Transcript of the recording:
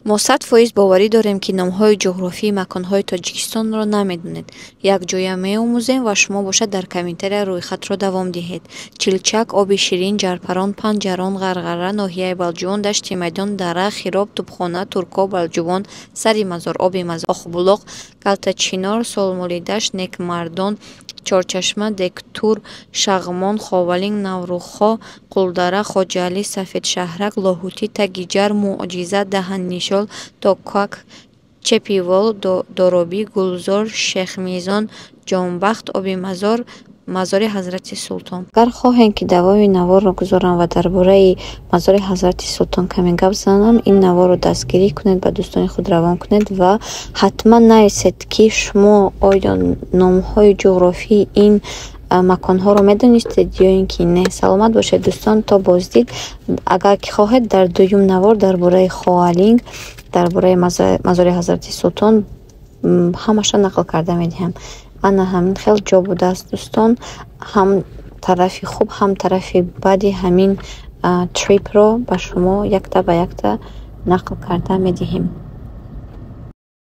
мо 100% боварӣ дорем, ки номҳои ҷуғрофии маконҳои Тоҷикистонро намедонед. Якҷоя меомӯзем ва шумо бошад дар комментария рӯйхатро давом диҳед. Чилчак, Оби Ширин, Ҷарпарон, Панҷарон, Ғарғара, Ноҳияи Балҷувон, Дашти Майдон, Дара, Хироб, Тӯбхона, Турко, Балҷувон, Сари Мазор, Оби Мазор, Охбулоқ, Калтачинор, Солмулидашт, Некмардон, Чорчашма, Дектур, Шағмон, Ховалин, Наврӯххо, Қулдара, Хоҷаалӣ, Сафедшаҳрак, Лоҳутӣ, Тагиҷар, Муъҷиза, Даҳаннишол, Токак, Чепивол, Доробӣ, Гулзор, Шехмизон, Ҷонбахт, Оби Мазор, Мазори Ҳазрати Султон. Агар хоҳем, ки давоми наворро гузорам ва дар бораи Мазори Ҳазрати Султон каме гап занам, ин наворро дастгирӣ кунед, ба дӯстони худ равон кунед ва ҳатман нависед, ки шумо оё номҳои ҷуғрофии ин маконҳоро медонистед ё ин ки не. Саломат бошед дӯстон, то боздид. Агар ки хоҳед, дар дуюм навор дар бораи Хоалинг, дар бораи Мазори Ҳазрати Султон ҳамаша нақл карда медиҳам. Ана ҳамин хел ҷо будааст дӯстон, ҳам тарафи хуб, ҳам тарафи бади ҳамин трипро ба шумо якта ба якта нақл карда медиҳем.